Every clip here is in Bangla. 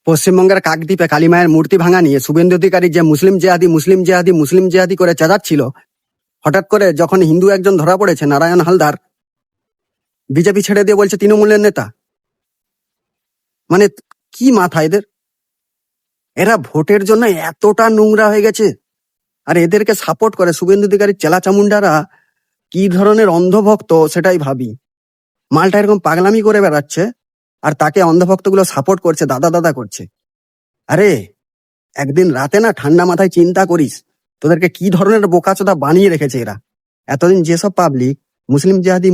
পশ্চিমবঙ্গের কাকদ্বীপে কালীমায়ের মূর্তি ভাঙা নিয়ে শুভেন্দু অধিকারী যে মুসলিম জেহাদি মুসলিম জেহাদি মুসলিম জেহাদি করে চেঁচাচ্ছিল, হঠাৎ করে যখন হিন্দু একজন ধরা পড়েছে নারায়ণ হালদার, বিজেপি ছেড়ে দিয়ে বলছে তৃণমূলের নেতা। মানে কি মাথা এদের? এরা ভোটের জন্য এতটা নোংরা হয়ে গেছে, আর এদেরকে সাপোর্ট করে শুভেন্দু অধিকারীর চেলা চামুন্ডারা কি ধরনের অন্ধভক্ত সেটাই ভাবি। মালটা এরকম পাগলামি করে বেড়াচ্ছে আর তাকে অন্ধভক্তগুলো সাপোর্ট করছে, দাদা দাদা করছে। আরে একদিন রাতে না ঠান্ডা মাথায় চিন্তা করিস তোদেরকে কি ধরনের বোকাচোদা বানিয়ে রেখেছে এরা। এতদিন যেসব পাবলিক মুসলিম জেহাদি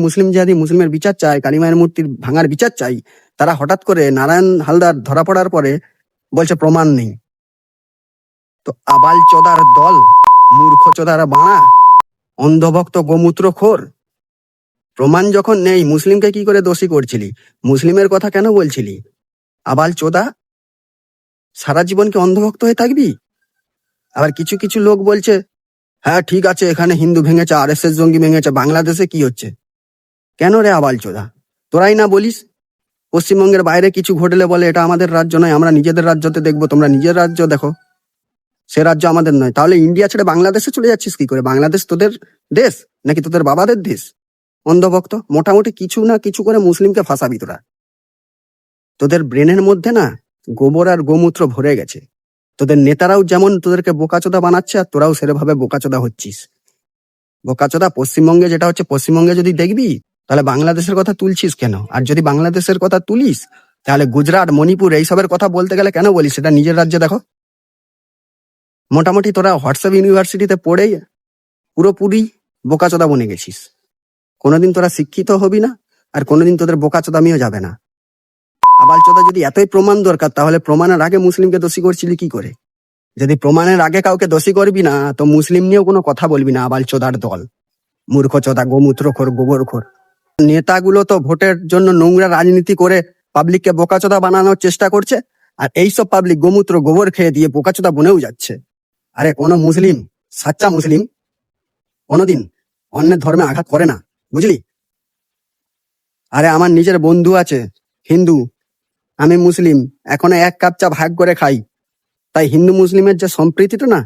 মুসলিমের বিচার চাই, কালীমায়ের মূর্তির ভাঙার বিচার চাই, তারা হঠাৎ করে নারায়ণ হালদার ধরা পড়ার পরে বলছে প্রমাণ নেই। তো আবাল চোদার দল, মূর্খ চোদারা বাড়া, অন্ধভক্ত গোমূত্র খোর, প্রমাণ যখন নেই মুসলিমকে কি করে দোষী করছিলি? মুসলিমের কথা কেন বলছিলি? আবাল চোদা, সারা জীবন কি অন্ধভক্ত হয়ে থাকবি? আবার কিছু কিছু লোক বলছে হ্যাঁ ঠিক আছে, এখানে হিন্দু ভেঙেছে, RSS জঙ্গি ভেঙেছে, বাংলাদেশে কি হচ্ছে? কেন রে আবাল চোদা, তোরাই না বলিস পশ্চিমবঙ্গের বাইরে কিছু ঘটলে বলে এটা আমাদের রাজ্য নয়, আমরা নিজেদের রাজ্যতে দেখবো, তোমরা নিজের রাজ্য দেখো, সে রাজ্য আমাদের নয়। তাহলে ইন্ডিয়া ছেড়ে বাংলাদেশে চলে যাচ্ছিস কি করে? বাংলাদেশ তোদের দেশ নাকি তোদের বাবাদের দেশ? অন্ধভক্ত, মোটামুটি কিছু না কিছু করে মুসলিমকে ফাঁসাবি তোরা। তোদের ব্রেনের মধ্যে না গোবর আর গোমূত্র ভরে গেছে। তোদের নেতারাও যেমন তোদেরকে বোকাচোদা বানাচ্ছে আর তোরাও সেরভাবে বোকাচোদা হচ্ছিস। বোকাচোদা পশ্চিমবঙ্গে যেটা হচ্ছে, পশ্চিমবঙ্গে যদি দেখবি তাহলে বাংলাদেশের কথা তুলছিস কেন? আর যদি বাংলাদেশের কথা তুলিস তাহলে গুজরাট, মণিপুর এইসবের কথা বলতে গেলে কেন বলিস সেটা নিজের রাজ্যে দেখো। মোটামুটি তোরা হোয়াটসঅ্যাপ ইউনিভার্সিটিতে পড়েই পুরোপুরি বোকাচোদা বনে গেছিস। কোনোদিন তোরা শিক্ষিত হবি না, আর কোনোদিন তোদের বোকাচোদামিও যাবে না। আবালচোদা, যদি এতই প্রমাণ দরকার তাহলে প্রমাণের আগে মুসলিমকে দোষী করছিলি কি করে? যদি প্রমাণের আগে কাউকে দোষী করবি না তো মুসলিম নিয়েও কোনো কথা বলবি না। আবালচোদার দল, মূর্খচোদা, গোমূত্রখোর, গোবরখোর নেতাগুলো তো ভোটের জন্য নোংরা রাজনীতি করে পাবলিককে বোকাচোদা বানানোর চেষ্টা করছে, আর এইসব পাবলিক গোমূত্র গোবর খেয়ে দিয়ে বোকাচোদা বনেও যাচ্ছে। আরে কোনো মুসলিম, সাচ্চা মুসলিম কোনোদিন অন্যের ধর্মে আঘাত করে না, বুঝলি? আরে আমার নিজের বন্ধু আছে হিন্দু, আমি মুসলিম, এখনো এক কাপ চা ভাগ করে খাই। তাই হিন্দু মুসলিমের যে সম্প্রীতিটা না,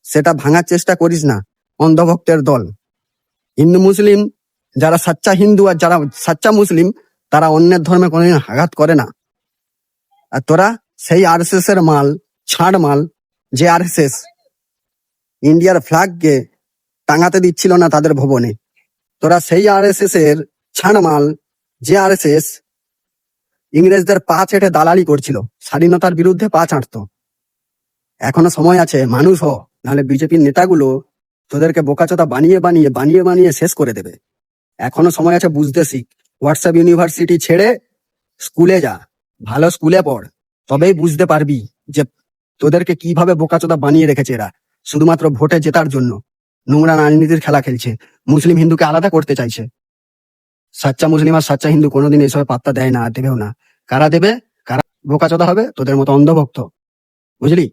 সেটা ভাঙার চেষ্টা করিস না, অন্ধভক্তের দল। হিন্দু মুসলিম যারা সাচ্চা হিন্দু আর যারা সাচ্চা মুসলিম, তারা অন্যের ধর্মে কোনোদিন আঘাত করে না। আর তোরা সেই RSS এর মাল, ছাড় মাল, যে RSS ইন্ডিয়ার ফ্ল্যাগকে টাঙাতে দিচ্ছিল না তাদের ভবনে, তোরা সেই RSS এর ছাড় মাল, যে RSS ইংরেজদের পা চেটে দালালি করছিল, স্বাধীনতার বিরুদ্ধে পা চাটতো। এখনো সময় আছে, মানুষ হ, নাহলে বিজেপির নেতাগুলো তোদেরকে বোকাচোদা বানিয়ে বানিয়ে বানিয়ে বানিয়ে শেষ করে দেবে। এখনো সময় আছে, বুঝতে শিখ। হোয়াটসঅ্যাপ ইউনিভার্সিটি ছেড়ে স্কুলে যা, ভালো স্কুলে পড়, তবেই বুঝতে পারবি যে তোদেরকে কিভাবে বোকাচোদা বানিয়ে রেখেছে এরা, শুধুমাত্র ভোটে জেতার জন্য নোংরা রাজনীতির খেলা খেলছে, মুসলিম হিন্দুকে আলাদা করতে চাইছে। সাচ্চা মুসলিম আর সাচ্চা হিন্দু কোনোদিন এসব পাত্তা দেয় না, আর দেবেও না। কারা দেবে, কারা বোকাচোদা হবে? তোদের মতো অন্ধভক্ত, বুঝলি?